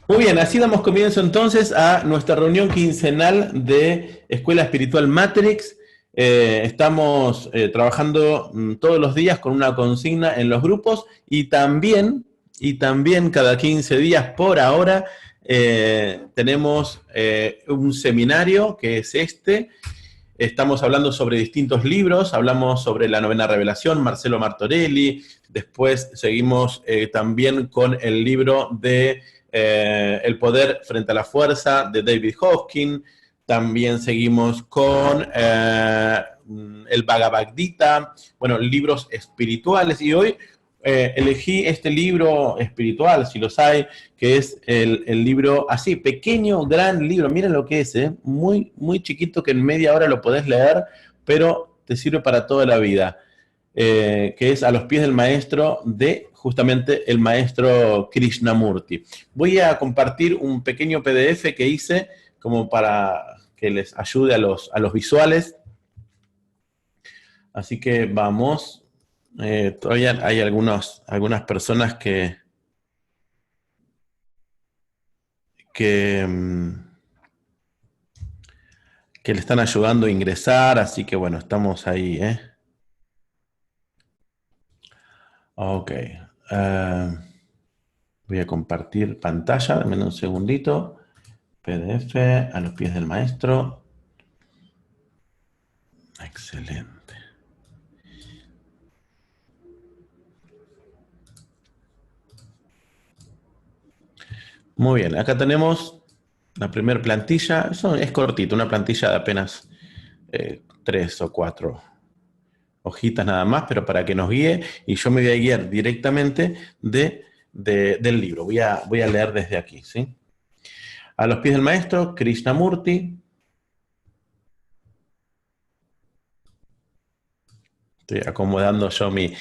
Muy bien, así damos comienzo entonces a nuestra reunión quincenal de Escuela Espiritual Matrix. Estamos trabajando todos los días con una consigna en los grupos y también cada 15 días por ahora tenemos un seminario que es este. Estamos hablando sobre distintos libros, hablamos sobre la novena revelación, Marcelo Martorelli, después seguimos también con el libro de El poder frente a la fuerza, de David Hawkins, también seguimos con el Bhagavad Gita, bueno, libros espirituales, y hoy elegí este libro espiritual, si los hay, que es el libro así, pequeño, gran libro, miren lo que es, muy, muy chiquito, que en media hora lo podés leer, pero te sirve para toda la vida, que es A los pies del maestro, de justamente el maestro Krishnamurti. Voy a compartir un pequeño PDF que hice como para que les ayude a los visuales, así que vamos. Todavía hay algunas personas que, que le están ayudando a ingresar, así que bueno, estamos ahí, ¿eh? Ok. Voy a compartir pantalla, dame un segundito. PDF, a los pies del maestro. Excelente. Muy bien, acá tenemos la primera plantilla. Eso es cortito, una plantilla de apenas 3 o 4 hojitas nada más, pero para que nos guíe, y yo me voy a guiar directamente del libro. Voy a leer desde aquí, ¿sí? A los pies del maestro, Krishnamurti. Estoy acomodando yo mi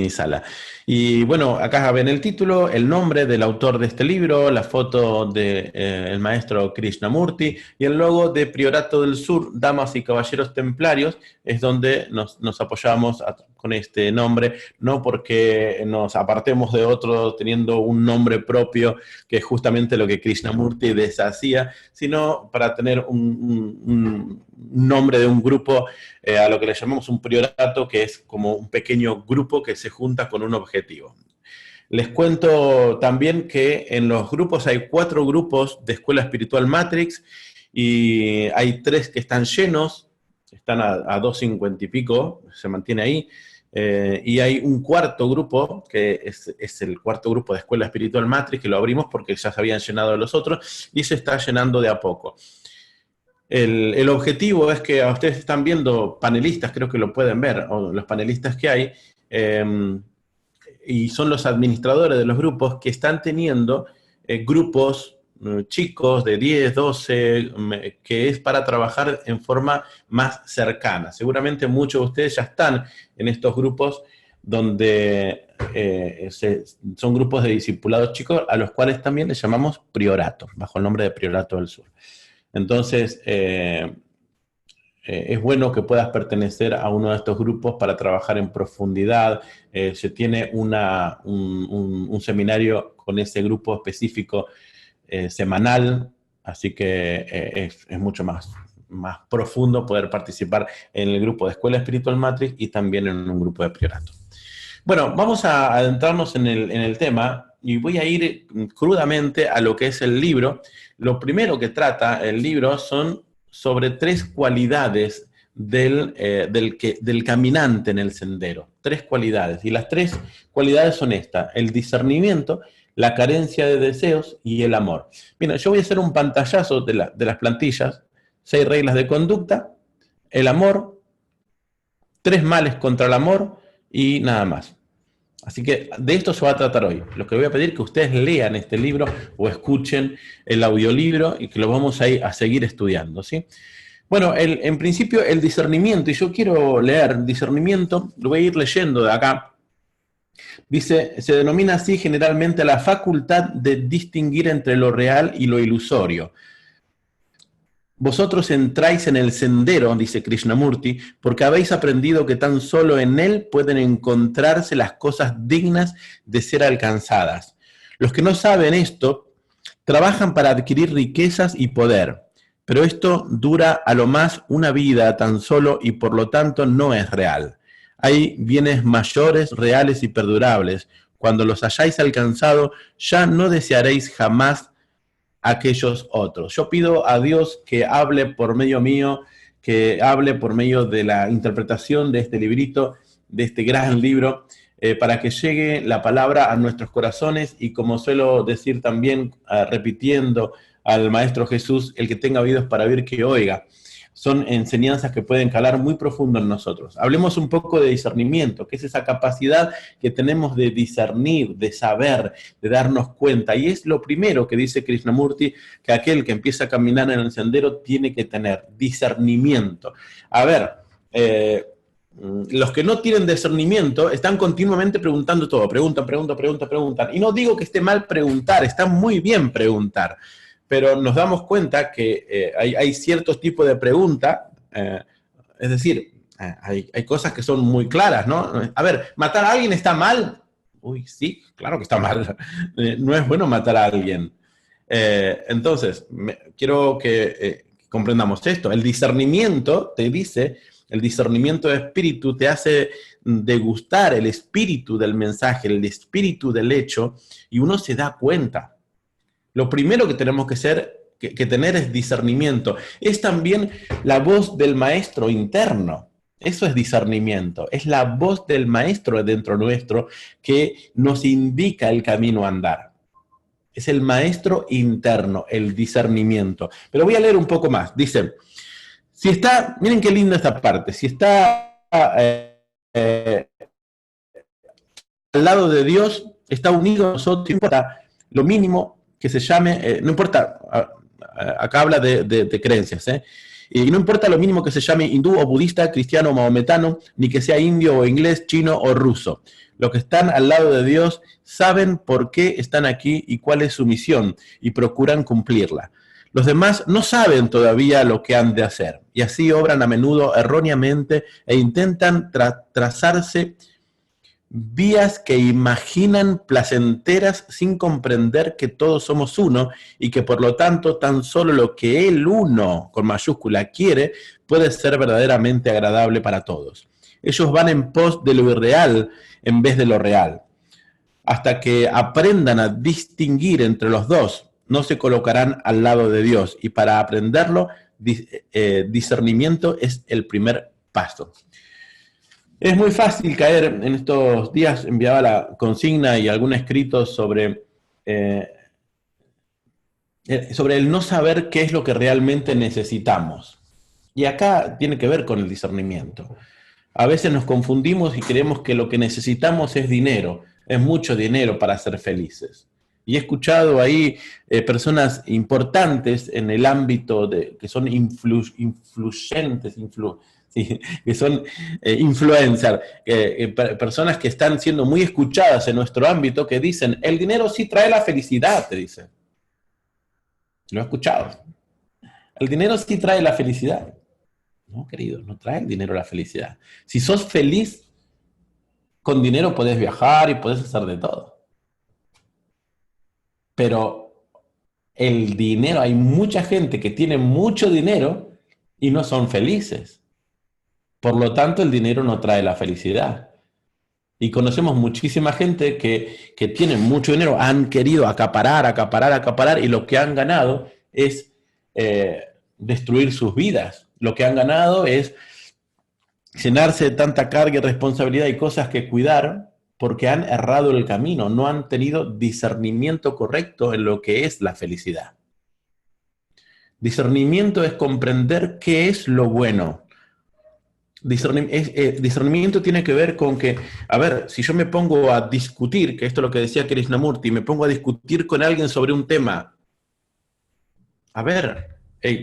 sala. Y bueno, acá ven el título, el nombre del autor de este libro, la foto del maestro Krishnamurti y el logo de Priorato del Sur, Damas y Caballeros Templarios, es donde nos apoyamos con este nombre, no porque nos apartemos de otro teniendo un nombre propio, que es justamente lo que Krishnamurti deshacía, sino para tener un nombre de un grupo a lo que le llamamos un priorato, que es como un pequeño grupo que se junta con un objetivo. Les cuento también que en los grupos hay 4 grupos de Escuela Espiritual Matrix y hay 3 que están llenos, están a 250 y pico, se mantiene ahí, y hay un cuarto grupo, que es el cuarto grupo de Escuela Espiritual Matrix, que lo abrimos porque ya se habían llenado los otros, y se está llenando de a poco. El objetivo es que ustedes están viendo panelistas, creo que lo pueden ver, o los panelistas que hay, y son los administradores de los grupos que están teniendo grupos chicos de 10, 12, que es para trabajar en forma más cercana. Seguramente muchos de ustedes ya están en estos grupos donde son grupos de discipulados chicos, a los cuales también les llamamos prioratos, bajo el nombre de Priorato del Sur. Entonces, es bueno que puedas pertenecer a uno de estos grupos para trabajar en profundidad. Se tiene un seminario con ese grupo específico semanal, así que es mucho más profundo poder participar en el grupo de Escuela Espiritual Matrix y también en un grupo de priorato. Bueno, vamos a adentrarnos en el tema y voy a ir crudamente a lo que es el libro. Lo primero que trata el libro son sobre 3 cualidades del caminante en el sendero. 3 cualidades. Y las 3 cualidades son estas: el discernimiento, la carencia de deseos y el amor. Mira, yo voy a hacer un pantallazo de las plantillas. 6 reglas de conducta, el amor, 3 males contra el amor y nada más. Así que de esto se va a tratar hoy. Lo que voy a pedir es que ustedes lean este libro o escuchen el audiolibro y que lo vamos a seguir estudiando, ¿sí? Bueno, en principio el discernimiento, y yo quiero leer discernimiento, lo voy a ir leyendo de acá. Dice, se denomina así generalmente la facultad de distinguir entre lo real y lo ilusorio. Vosotros entráis en el sendero, dice Krishnamurti, porque habéis aprendido que tan solo en él pueden encontrarse las cosas dignas de ser alcanzadas. Los que no saben esto Trabajan para adquirir riquezas y poder, pero esto dura a lo más una vida tan solo y por lo tanto no es real. Hay bienes mayores, reales y perdurables. Cuando los hayáis alcanzado, ya no desearéis jamás aquellos otros. Yo pido a Dios que hable por medio mío, que hable por medio de la interpretación de este librito, de este gran libro, para que llegue la palabra a nuestros corazones y como suelo decir también, repitiendo al Maestro Jesús, el que tenga oídos para oír, que oiga. Son enseñanzas que pueden calar muy profundo en nosotros. Hablemos un poco de discernimiento, que es esa capacidad que tenemos de discernir, de saber, de darnos cuenta. Y es lo primero que dice Krishnamurti, que aquel que empieza a caminar en el sendero tiene que tener discernimiento. A ver, los que no tienen discernimiento están continuamente preguntando todo, preguntan. Y no digo que esté mal preguntar, está muy bien preguntar, pero nos damos cuenta que hay ciertos tipos de preguntas, es decir, hay cosas que son muy claras, ¿no? A ver, ¿matar a alguien está mal? Uy, sí, claro que está mal. No es bueno matar a alguien. Entonces, quiero que comprendamos esto. El discernimiento te dice, el discernimiento de espíritu te hace degustar el espíritu del mensaje, el espíritu del hecho, y uno se da cuenta. Lo primero que tenemos que tener es discernimiento. Es también la voz del maestro interno. Eso es discernimiento. Es la voz del maestro dentro nuestro que nos indica el camino a andar. Es el maestro interno, el discernimiento. Pero voy a leer un poco más. Dice, si está, miren qué linda esta parte, si está al lado de Dios, está unido a nosotros, no importa lo mínimo que se llame, no importa, acá habla de creencias, y no importa lo mínimo que se llame hindú o budista, cristiano o maometano, ni que sea indio o inglés, chino o ruso. Los que están al lado de Dios saben por qué están aquí y cuál es su misión, y procuran cumplirla. Los demás no saben todavía lo que han de hacer, y así obran a menudo erróneamente e intentan trazarse vías que imaginan placenteras sin comprender que todos somos uno y que por lo tanto tan solo lo que el uno, con mayúscula, quiere puede ser verdaderamente agradable para todos. Ellos van en pos de lo irreal en vez de lo real. Hasta que aprendan a distinguir entre los dos, no se colocarán al lado de Dios. Y para aprenderlo, discernimiento es el primer paso. Es muy fácil caer, en estos días enviaba la consigna y algún escrito sobre el no saber qué es lo que realmente necesitamos. Y acá tiene que ver con el discernimiento. A veces nos confundimos y creemos que lo que necesitamos es dinero, es mucho dinero para ser felices. Y he escuchado ahí personas importantes en el ámbito que son influyentes, sí, que son influencers, personas que están siendo muy escuchadas en nuestro ámbito, que dicen, el dinero sí trae la felicidad, te dicen. Lo he escuchado. El dinero sí trae la felicidad. No, querido, no trae el dinero la felicidad. Si sos feliz, con dinero podés viajar y podés hacer de todo. Pero el dinero, hay mucha gente que tiene mucho dinero y no son felices. Por lo tanto, el dinero no trae la felicidad. Y conocemos muchísima gente que tiene mucho dinero, han querido acaparar, y lo que han ganado es destruir sus vidas. Lo que han ganado es llenarse de tanta carga y responsabilidad y cosas que cuidar porque han errado el camino, no han tenido discernimiento correcto en lo que es la felicidad. Discernimiento es comprender qué es lo bueno. Discernimiento tiene que ver con que, a ver, si yo me pongo a discutir, que esto es lo que decía Krishnamurti, me pongo a discutir con alguien sobre un tema, a ver,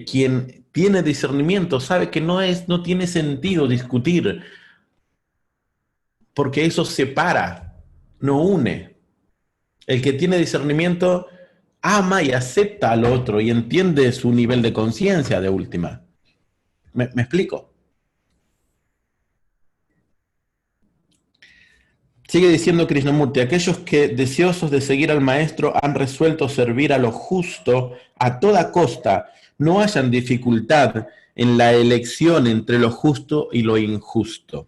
quien tiene discernimiento sabe que no tiene sentido discutir, porque eso separa, no une. El que tiene discernimiento ama y acepta al otro y entiende su nivel de conciencia de última. ¿Me explico? Sigue diciendo Krishnamurti, aquellos que deseosos de seguir al maestro han resuelto servir a lo justo a toda costa, no hayan dificultad en la elección entre lo justo y lo injusto.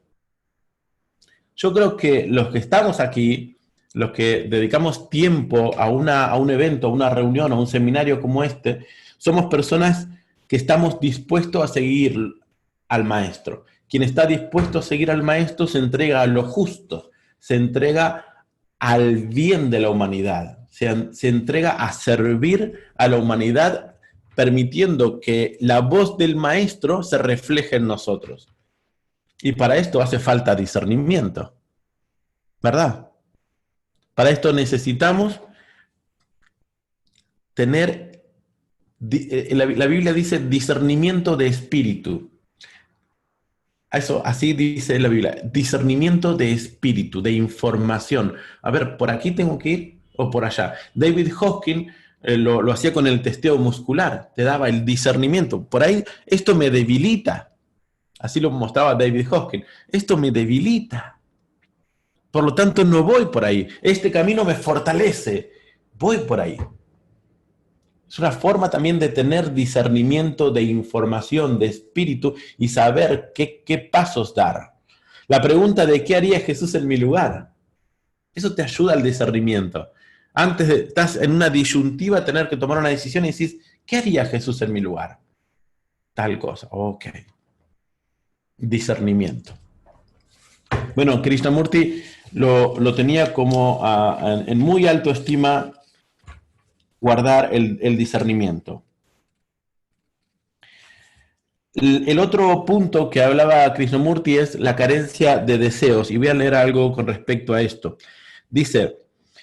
Yo creo que los que estamos aquí, los que dedicamos tiempo a un evento, a una reunión, a un seminario como este, somos personas que estamos dispuestos a seguir al maestro. Quien está dispuesto a seguir al maestro se entrega a lo justo, se entrega al bien de la humanidad, se entrega a servir a la humanidad, permitiendo que la voz del maestro se refleje en nosotros. Y para esto hace falta discernimiento, ¿verdad? Para esto necesitamos tener, la Biblia dice discernimiento de espíritu. Eso, así dice la Biblia, discernimiento de espíritu, de información. A ver, ¿por aquí tengo que ir o por allá? David Hawkins lo hacía con el testeo muscular, te daba el discernimiento. Por ahí, esto me debilita. Así lo mostraba David Hawkins. Esto me debilita. Por lo tanto, no voy por ahí. Este camino me fortalece. Voy por ahí. Es una forma también de tener discernimiento de información, de espíritu y saber qué pasos dar. La pregunta de ¿qué haría Jesús en mi lugar? Eso te ayuda al discernimiento. Antes estás en una disyuntiva, tener que tomar una decisión y decís, ¿qué haría Jesús en mi lugar? Tal cosa. Ok. Discernimiento. Bueno, Krishnamurti lo tenía como en muy alto estima guardar el discernimiento. El otro punto que hablaba Krishnamurti es la carencia de deseos, y voy a leer algo con respecto a esto. Dice,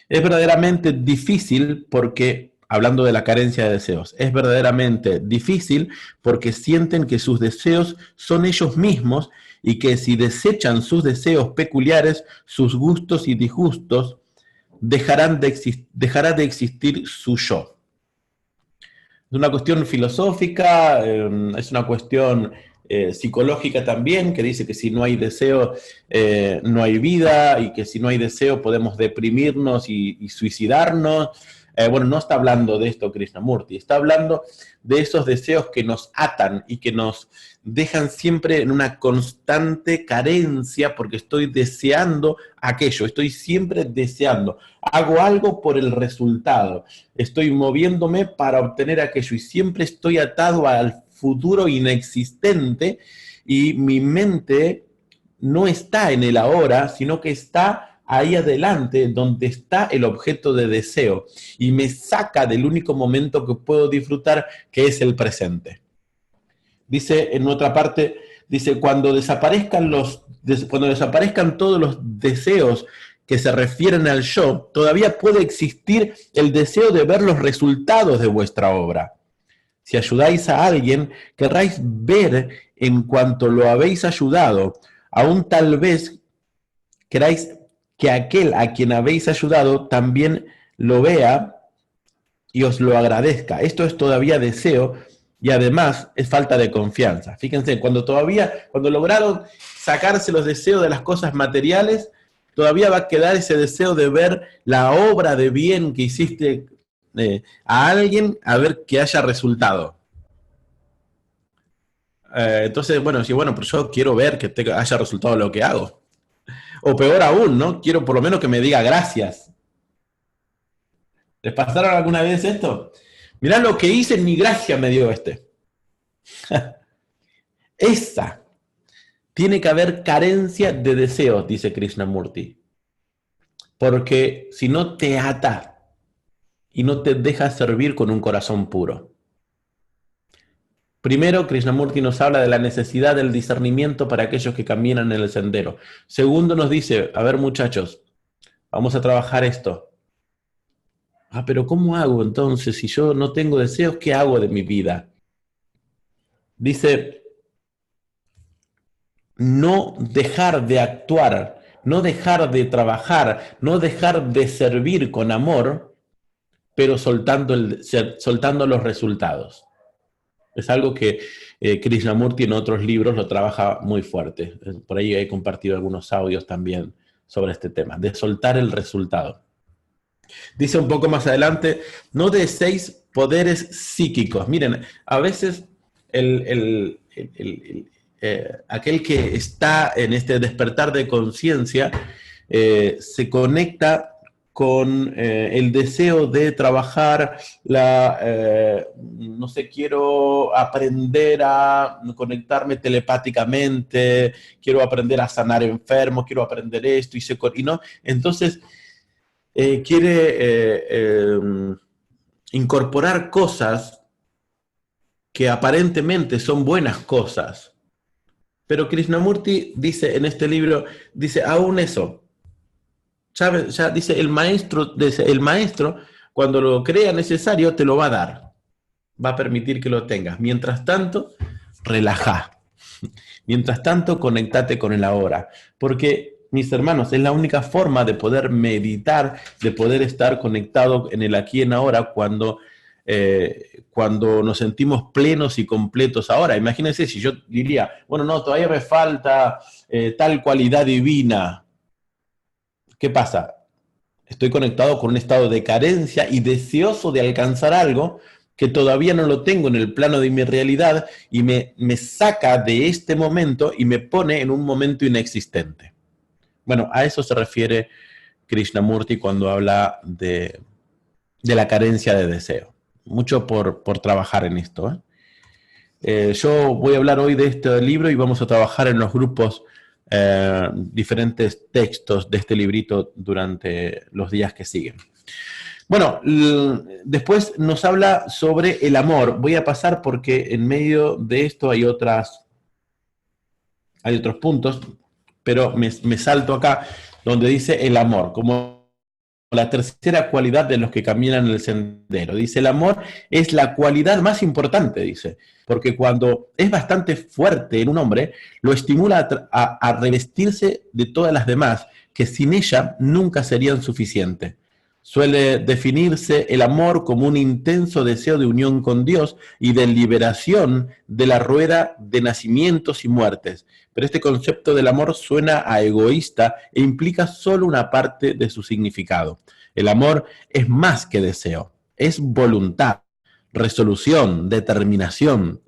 es verdaderamente difícil porque, hablando de la carencia de deseos, es verdaderamente difícil porque sienten que sus deseos son ellos mismos y que si desechan sus deseos peculiares, sus gustos y disgustos, dejará de existir su yo. Es una cuestión filosófica, es una cuestión psicológica también, que dice que si no hay deseo, no hay vida, y que si no hay deseo podemos deprimirnos y suicidarnos. Bueno, no está hablando de esto Krishnamurti, está hablando de esos deseos que nos atan y que nos dejan siempre en una constante carencia porque estoy deseando aquello, estoy siempre deseando. Hago algo por el resultado, estoy moviéndome para obtener aquello y siempre estoy atado al futuro inexistente y mi mente no está en el ahora, sino que está ahí adelante, donde está el objeto de deseo, y me saca del único momento que puedo disfrutar, que es el presente. Dice en otra parte, dice, cuando desaparezcan todos los deseos que se refieren al yo, todavía puede existir el deseo de ver los resultados de vuestra obra. Si ayudáis a alguien, querráis ver en cuanto lo habéis ayudado, aún tal vez queráis que aquel a quien habéis ayudado también lo vea y os lo agradezca. Esto es todavía deseo y además es falta de confianza. Fíjense, cuando lograron sacarse los deseos de las cosas materiales, todavía va a quedar ese deseo de ver la obra de bien que hiciste a alguien, a ver que haya resultado. Entonces, bueno, sí, bueno, pero yo quiero ver que haya resultado lo que hago. O peor aún, ¿no? Quiero por lo menos que me diga gracias. ¿Les pasaron alguna vez esto? Mirá lo que hice, ni gracia me dio este. Esa. Tiene que haber carencia de deseos, dice Krishnamurti. Porque si no te ata y no te deja servir con un corazón puro. Primero, Krishnamurti nos habla de la necesidad del discernimiento para aquellos que caminan en el sendero. Segundo, nos dice, a ver muchachos, vamos a trabajar esto. Ah, pero ¿cómo hago entonces? Si yo no tengo deseos, ¿qué hago de mi vida? Dice, no dejar de actuar, no dejar de trabajar, no dejar de servir con amor, pero soltando los resultados. Es algo que Krishnamurti en otros libros lo trabaja muy fuerte. Por ahí he compartido algunos audios también sobre este tema, de soltar el resultado. Dice un poco más adelante, no deseéis poderes psíquicos. Miren, a veces aquel que está en este despertar de conciencia se conecta con el deseo de trabajar, no sé, quiero aprender a conectarme telepáticamente, quiero aprender a sanar enfermos, quiero aprender esto, y no. Entonces, quiere incorporar cosas que aparentemente son buenas cosas. Pero Krishnamurti dice en este libro, dice, aún eso, ya dice, el maestro, cuando lo crea necesario, te lo va a dar. Va a permitir que lo tengas. Mientras tanto, relaja. Mientras tanto, conectate con el ahora. Porque, mis hermanos, es la única forma de poder meditar, de poder estar conectado en el aquí y en ahora cuando nos sentimos plenos y completos ahora. Imagínense si yo diría, bueno, no, todavía me falta tal cualidad divina. ¿Qué pasa? Estoy conectado con un estado de carencia y deseoso de alcanzar algo que todavía no lo tengo en el plano de mi realidad y me saca de este momento y me pone en un momento inexistente. Bueno, a eso se refiere Krishnamurti cuando habla de la carencia de deseo. Mucho por trabajar en esto. Yo voy a hablar hoy de este libro y vamos a trabajar en los grupos diferentes textos de este librito durante los días que siguen. Bueno, después nos habla sobre el amor. Voy a pasar porque en medio de esto hay otros puntos, pero me salto acá donde dice el amor, como la tercera cualidad de los que caminan en el sendero. Dice, el amor es la cualidad más importante, dice, porque cuando es bastante fuerte en un hombre, lo estimula a revestirse de todas las demás, que sin ella nunca serían suficientes. Suele definirse el amor como un intenso deseo de unión con Dios y de liberación de la rueda de nacimientos y muertes. Pero este concepto del amor suena a egoísta e implica solo una parte de su significado. El amor es más que deseo, es voluntad, resolución, determinación.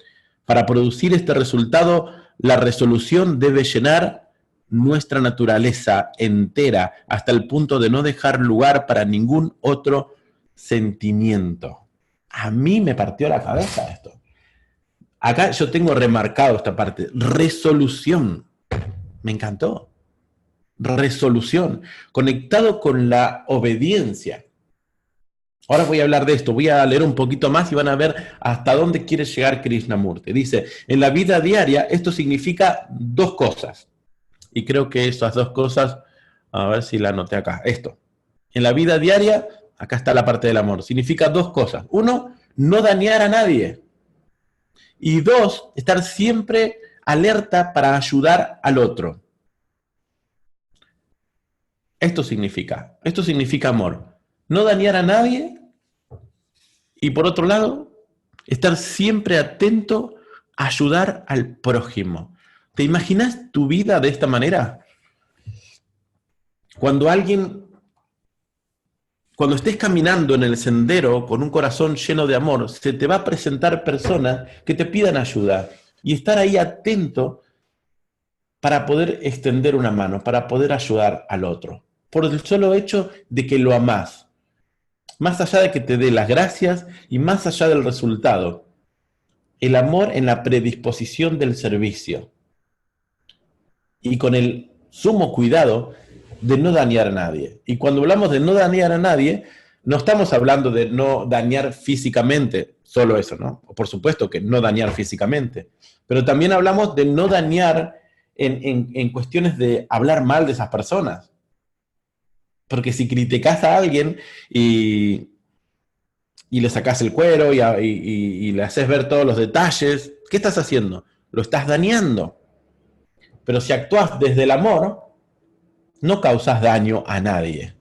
Para producir este resultado, la resolución debe llenar nuestra naturaleza entera hasta el punto de no dejar lugar para ningún otro sentimiento. A mí me partió la cabeza esto. Acá yo tengo remarcado esta parte, resolución. Me encantó. Resolución, conectado con la obediencia. Ahora voy a hablar de esto, voy a leer un poquito más y van a ver hasta dónde quiere llegar Krishnamurti. Dice, en la vida diaria esto significa dos cosas. Y creo que esas dos cosas, a ver si la anoté acá, esto. En la vida diaria, acá está la parte del amor, significa dos cosas. Uno, no dañar a nadie. Y dos, estar siempre alerta para ayudar al otro. Esto significa amor. No dañar a nadie y por otro lado, estar siempre atento a ayudar al prójimo. ¿Te imaginas tu vida de esta manera? Cuando estés caminando en el sendero con un corazón lleno de amor, se te va a presentar personas que te pidan ayuda y estar ahí atento para poder extender una mano, para poder ayudar al otro, por el solo hecho de que lo amás. Más allá de que te dé las gracias y más allá del resultado, el amor en la predisposición del servicio y con el sumo cuidado de no dañar a nadie. Y cuando hablamos de no dañar a nadie, no estamos hablando de no dañar físicamente, solo eso, ¿no? Por supuesto que no dañar físicamente, pero también hablamos de no dañar en cuestiones de hablar mal de esas personas. Porque si criticas a alguien y le sacas el cuero y le haces ver todos los detalles, ¿qué estás haciendo? Lo estás dañando. Pero si actúas desde el amor, no causas daño a nadie.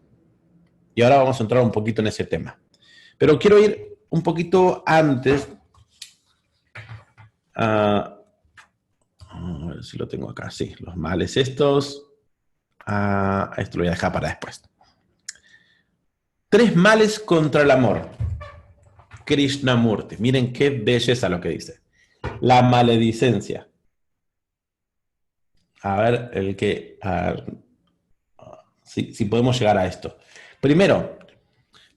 Y ahora vamos a entrar un poquito en ese tema. Pero quiero ir un poquito antes. A ver si lo tengo acá. Sí, los males estos. Esto lo voy a dejar para después. 3 males contra el amor. Krishnamurti. Miren qué belleza lo que dice. La maledicencia. A ver, si podemos llegar a esto. Primero,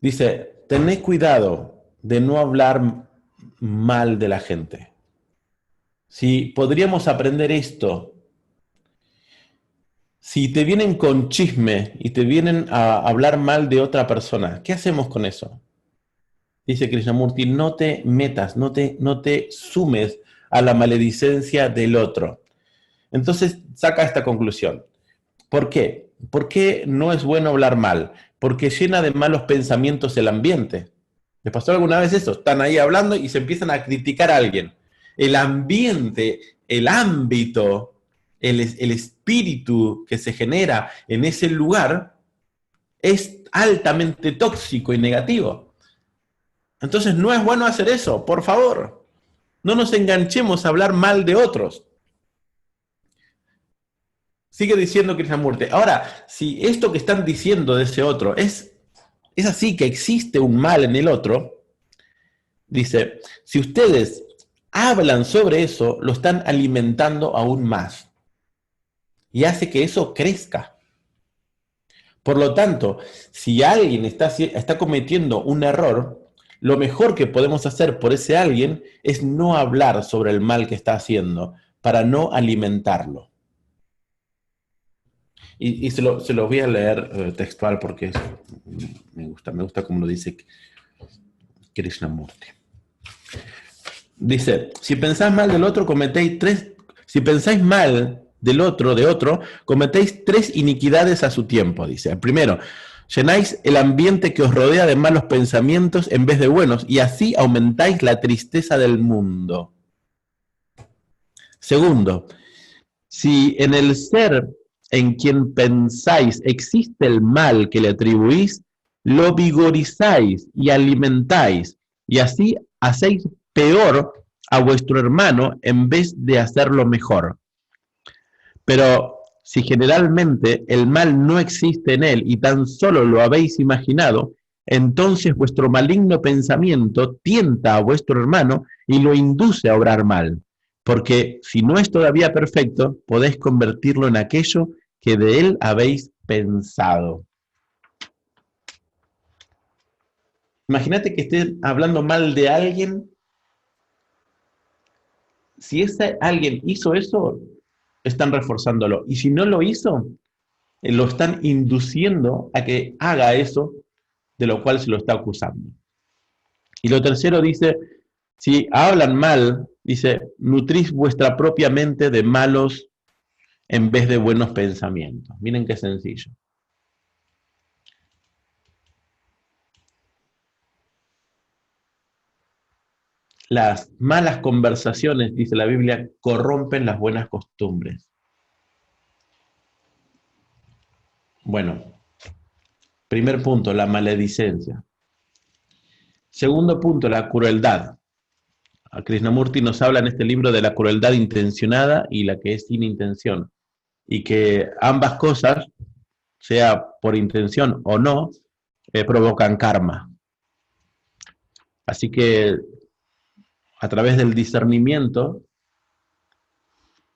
dice, tened cuidado de no hablar mal de la gente. Si podríamos aprender esto, si te vienen con chisme y te vienen a hablar mal de otra persona, ¿qué hacemos con eso? Dice Krishnamurti, no te metas, no te sumes a la maledicencia del otro. Entonces saca esta conclusión. ¿Por qué? ¿Por qué no es bueno hablar mal? Porque llena de malos pensamientos el ambiente. ¿Les pasó alguna vez eso? Están ahí hablando y se empiezan a criticar a alguien. El ambiente, el ámbito, el espíritu que se genera en ese lugar es altamente tóxico y negativo. Entonces no es bueno hacer eso, por favor. No nos enganchemos a hablar mal de otros. Sigue diciendo Krishnamurti. Ahora, si esto que están diciendo de ese otro es así, que existe un mal en el otro, dice, si ustedes hablan sobre eso, lo están alimentando aún más. Y hace que eso crezca. Por lo tanto, si alguien está cometiendo un error, lo mejor que podemos hacer por ese alguien es no hablar sobre el mal que está haciendo, para no alimentarlo. Y se lo voy a leer textual porque me gusta como lo dice Krishnamurti. Dice, si pensáis mal del otro, cometéis mal de otro, cometéis 3 iniquidades a su tiempo, dice. El primero, llenáis el ambiente que os rodea de malos pensamientos en vez de buenos, y así aumentáis la tristeza del mundo. Segundo, si en el ser en quien pensáis existe el mal que le atribuís, lo vigorizáis y alimentáis, y así hacéis peor a vuestro hermano en vez de hacerlo mejor. Pero si generalmente el mal no existe en él y tan solo lo habéis imaginado, entonces vuestro maligno pensamiento tienta a vuestro hermano y lo induce a obrar mal. Porque si no es todavía perfecto, podéis convertirlo en aquello que de él habéis pensado. Imagínate que estén hablando mal de alguien. Si ese alguien hizo eso, están reforzándolo. Y si no lo hizo, lo están induciendo a que haga eso de lo cual se lo está acusando. Y lo tercero dice, si hablan mal, dice, nutrís vuestra propia mente de malos en vez de buenos pensamientos. Miren qué sencillo. Las malas conversaciones, dice la Biblia, corrompen las buenas costumbres. Bueno, primer punto, la maledicencia. Segundo punto, la crueldad. Krishnamurti nos habla en este libro de la crueldad intencionada y la que es sin intención. Y que ambas cosas, sea por intención o no, provocan karma. Así que a través del discernimiento,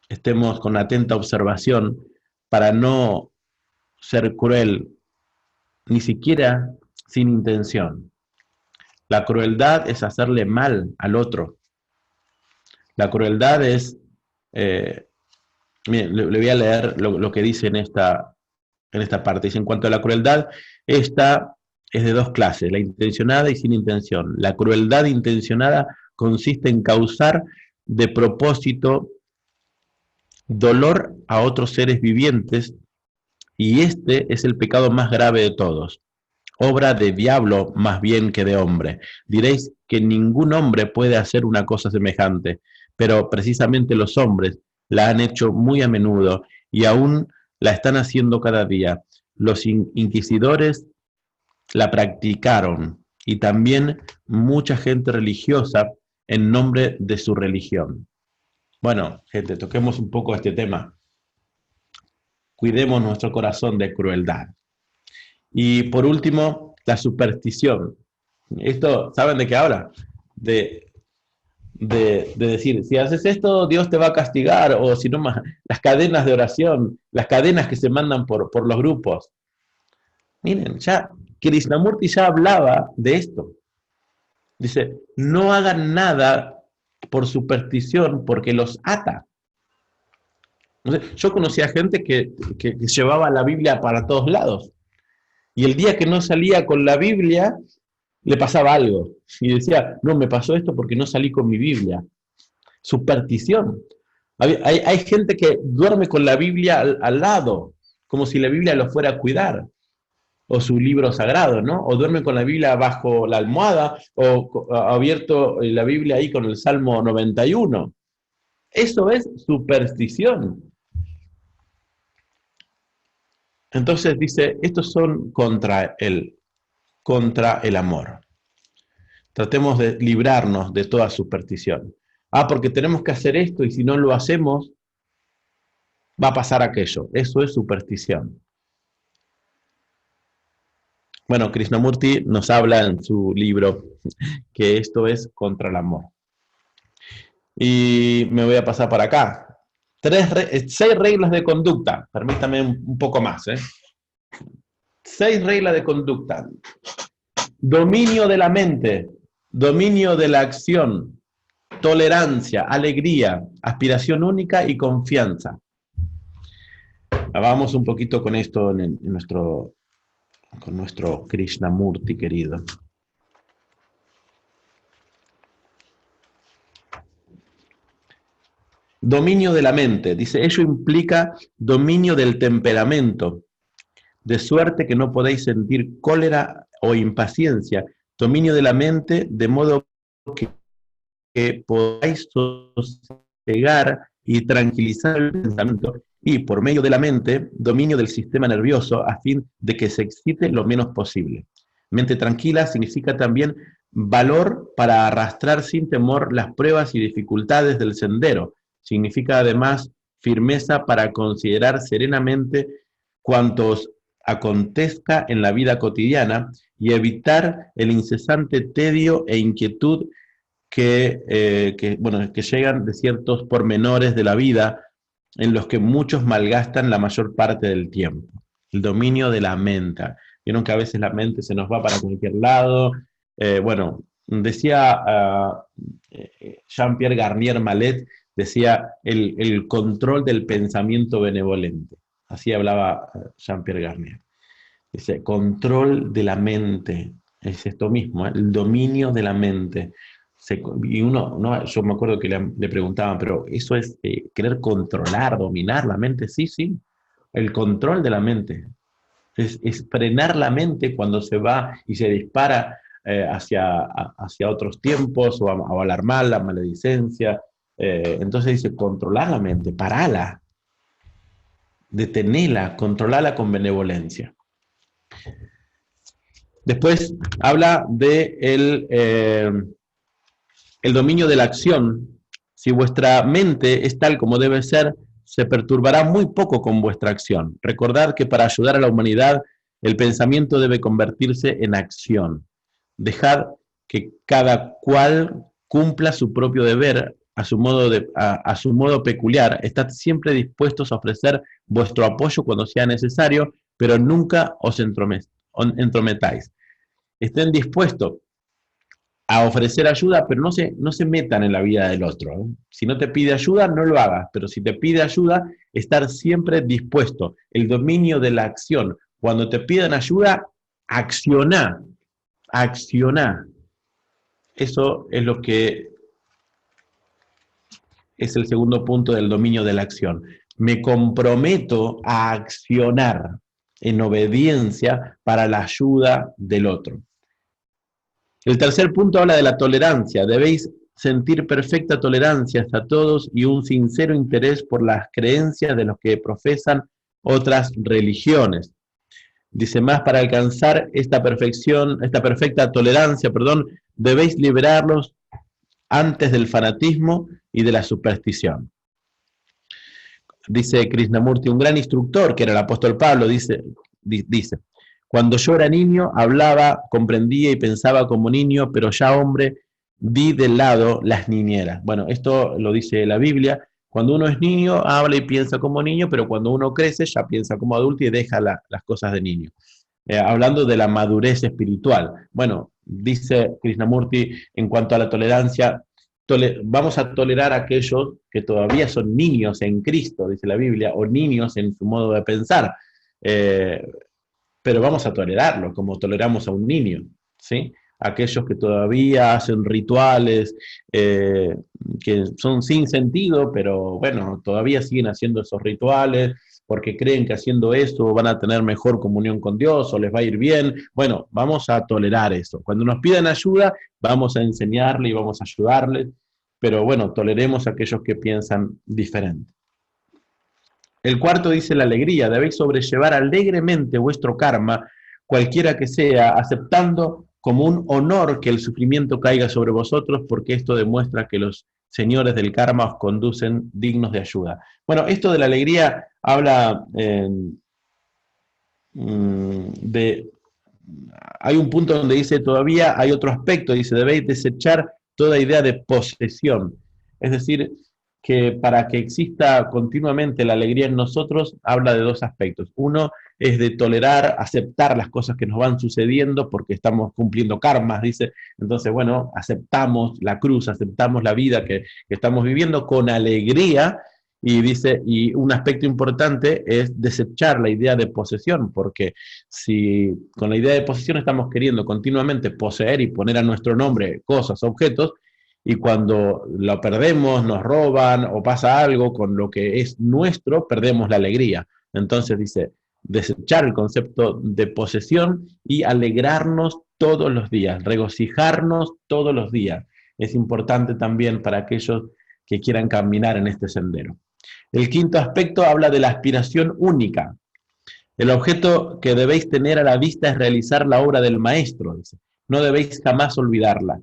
estemos con atenta observación para no ser cruel, ni siquiera sin intención. La crueldad es hacerle mal al otro. La crueldad es, miren, le voy a leer lo que dice en esta parte. Dice, en cuanto a la crueldad, esta es de 2 clases, la intencionada y sin intención. La crueldad intencionada consiste en causar de propósito dolor a otros seres vivientes, y este es el pecado más grave de todos, obra de diablo más bien que de hombre. Diréis que ningún hombre puede hacer una cosa semejante, pero precisamente los hombres la han hecho muy a menudo y aún la están haciendo cada día. Los inquisidores la practicaron y también mucha gente religiosa en nombre de su religión. Bueno, gente, toquemos un poco este tema. cuidemos nuestro corazón de crueldad. Y por último, la superstición. Esto, ¿saben de qué habla? De decir, si haces esto, Dios te va a castigar, o si no más, las cadenas de oración, las cadenas que se mandan por los grupos. Miren, ya Krishnamurti ya hablaba de esto. Dice, no hagan nada por superstición porque los ata. Entonces, yo conocía gente que llevaba la Biblia para todos lados. Y el día que no salía con la Biblia, le pasaba algo. Y decía, no, me pasó esto porque no salí con mi Biblia. Superstición. Hay gente que duerme con la Biblia al lado, como si la Biblia lo fuera a cuidar, o su libro sagrado, ¿no? O duerme con la Biblia bajo la almohada, o abierto la Biblia ahí con el Salmo 91. Eso es superstición. Entonces dice, estos son contra el amor. Tratemos de librarnos de toda superstición. Porque tenemos que hacer esto y si no lo hacemos, va a pasar aquello. Eso es superstición. Bueno, Krishnamurti nos habla en su libro que esto es contra el amor. Y me voy a pasar para acá. 6 reglas de conducta. Permítame un poco más. 6 reglas de conducta. Dominio de la mente, dominio de la acción, tolerancia, alegría, aspiración única y confianza. Vamos un poquito con esto con nuestro Krishnamurti querido. Dominio de la mente. Dice, ello implica dominio del temperamento, de suerte que no podéis sentir cólera o impaciencia. Dominio de la mente, de modo que podáis sosegar y tranquilizar el pensamiento. Y por medio de la mente, dominio del sistema nervioso a fin de que se excite lo menos posible. Mente tranquila significa también valor para arrastrar sin temor las pruebas y dificultades del sendero. Significa además firmeza para considerar serenamente cuanto os acontezca en la vida cotidiana y evitar el incesante tedio e inquietud que llegan de ciertos pormenores de la vida en los que muchos malgastan la mayor parte del tiempo. El dominio de la mente. Vieron que a veces la mente se nos va para cualquier lado. Decía Jean-Pierre Garnier Mallet, decía el control del pensamiento benevolente. Así hablaba Jean-Pierre Garnier. Dice, control de la mente. Es esto mismo, el dominio de la mente. Y yo me acuerdo que le preguntaban, pero eso es querer controlar, dominar la mente. Sí, sí, el control de la mente. Es frenar la mente cuando se va y se dispara hacia otros tiempos o a alarmar la maledicencia. Entonces dice, controlar la mente, parala, detenela, controlala con benevolencia. Después habla de el dominio de la acción. Si vuestra mente es tal como debe ser, se perturbará muy poco con vuestra acción. Recordad que para ayudar a la humanidad, el pensamiento debe convertirse en acción. Dejad que cada cual cumpla su propio deber a su modo peculiar. Estad siempre dispuestos a ofrecer vuestro apoyo cuando sea necesario, pero nunca os entrometáis. Estén dispuestos a ofrecer ayuda, pero no se metan en la vida del otro. Si no te pide ayuda, no lo hagas, pero si te pide ayuda, estar siempre dispuesto. El dominio de la acción. Cuando te pidan ayuda, acciona. Eso es lo que es el segundo punto del dominio de la acción. Me comprometo a accionar en obediencia para la ayuda del otro. El tercer punto habla de la tolerancia. Debéis sentir perfecta tolerancia hacia todos y un sincero interés por las creencias de los que profesan otras religiones. Dice más, para alcanzar esta perfecta tolerancia, debéis liberarlos antes del fanatismo y de la superstición. Dice Krishnamurti, un gran instructor, que era el apóstol Pablo, dice, cuando yo era niño, hablaba, comprendía y pensaba como niño, pero ya hombre, di de lado las niñeras. Bueno, esto lo dice la Biblia. Cuando uno es niño, habla y piensa como niño, pero cuando uno crece, ya piensa como adulto y deja las cosas de niño. Hablando de la madurez espiritual. Bueno, dice Krishnamurti, en cuanto a la tolerancia, vamos a tolerar a aquellos que todavía son niños en Cristo, dice la Biblia, o niños en su modo de pensar. Eh, pero vamos a tolerarlo como toleramos a un niño, ¿sí? Aquellos que todavía hacen rituales que son sin sentido, pero bueno, todavía siguen haciendo esos rituales porque creen que haciendo eso van a tener mejor comunión con Dios o les va a ir bien. Bueno, vamos a tolerar eso. Cuando nos pidan ayuda, vamos a enseñarle y vamos a ayudarles, pero bueno, toleremos a aquellos que piensan diferente. El cuarto dice la alegría, debéis sobrellevar alegremente vuestro karma, cualquiera que sea, aceptando como un honor que el sufrimiento caiga sobre vosotros, porque esto demuestra que los señores del karma os conducen dignos de ayuda. Bueno, esto de la alegría habla de... Hay un punto donde dice, todavía hay otro aspecto, dice, debéis desechar toda idea de posesión. Es decir, que para que exista continuamente la alegría en nosotros, habla de dos aspectos. Uno es de tolerar, aceptar las cosas que nos van sucediendo porque estamos cumpliendo karmas, dice. Entonces, bueno, aceptamos la cruz, aceptamos la vida que estamos viviendo con alegría. Y dice, y un aspecto importante es desechar la idea de posesión, porque si con la idea de posesión estamos queriendo continuamente poseer y poner a nuestro nombre cosas, objetos, y cuando lo perdemos, nos roban o pasa algo con lo que es nuestro, perdemos la alegría. Entonces dice, desechar el concepto de posesión y alegrarnos todos los días, regocijarnos todos los días. Es importante también para aquellos que quieran caminar en este sendero. El quinto aspecto habla de la aspiración única. El objeto que debéis tener a la vista es realizar la obra del maestro. Dice. No debéis jamás olvidarla.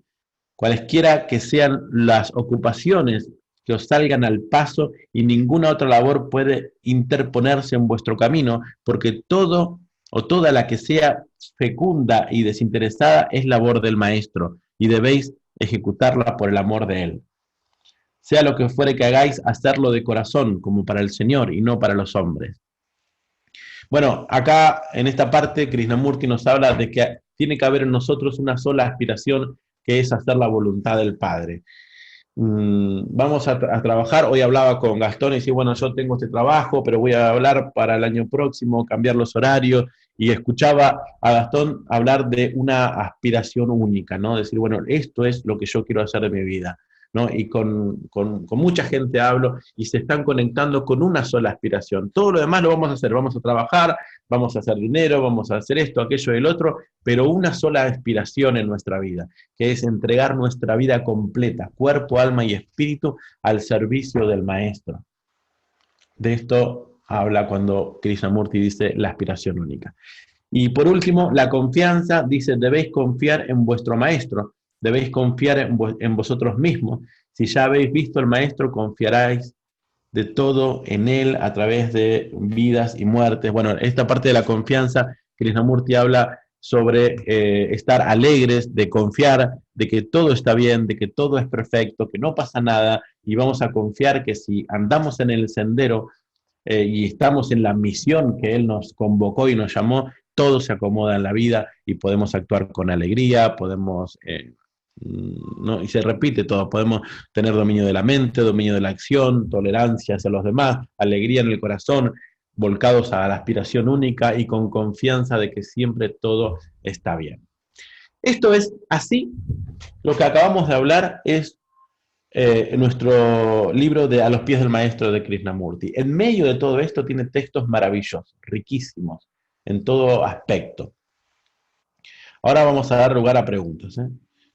Cualesquiera que sean las ocupaciones que os salgan al paso y ninguna otra labor puede interponerse en vuestro camino, porque todo o toda la que sea fecunda y desinteresada es labor del maestro y debéis ejecutarla por el amor de él. Sea lo que fuere que hagáis, hacerlo de corazón, como para el Señor y no para los hombres. Bueno, acá en esta parte Krishnamurti nos habla de que tiene que haber en nosotros una sola aspiración, que es hacer la voluntad del Padre. Vamos a trabajar, hoy hablaba con Gastón y decía, bueno, yo tengo este trabajo, pero voy a hablar para el año próximo, cambiar los horarios, y escuchaba a Gastón hablar de una aspiración única, ¿no? Decir, bueno, esto es lo que yo quiero hacer de mi vida. ¿No? Y con mucha gente hablo y se están conectando con una sola aspiración. Todo lo demás lo vamos a hacer, vamos a trabajar, vamos a hacer dinero, vamos a hacer esto, aquello y el otro, pero una sola aspiración en nuestra vida, que es entregar nuestra vida completa, cuerpo, alma y espíritu, al servicio del Maestro. De esto habla cuando Krishnamurti dice la aspiración única. Y por último, la confianza, dice, debéis confiar en vuestro Maestro, debéis confiar en vosotros mismos. Si ya habéis visto al Maestro, confiaréis de todo en Él a través de vidas y muertes. Bueno, esta parte de la confianza, Krishnamurti habla sobre estar alegres, de confiar, de que todo está bien, de que todo es perfecto, que no pasa nada, y vamos a confiar que si andamos en el sendero y estamos en la misión que Él nos convocó y nos llamó, todo se acomoda en la vida y podemos actuar con alegría, podemos, ¿no? Y se repite todo, podemos tener dominio de la mente, dominio de la acción, tolerancia hacia los demás, alegría en el corazón, volcados a la aspiración única y con confianza de que siempre todo está bien. Esto es así, lo que acabamos de hablar es nuestro libro de A los pies del maestro de Krishnamurti. En medio de todo esto tiene textos maravillosos, riquísimos, en todo aspecto. Ahora vamos a dar lugar a preguntas.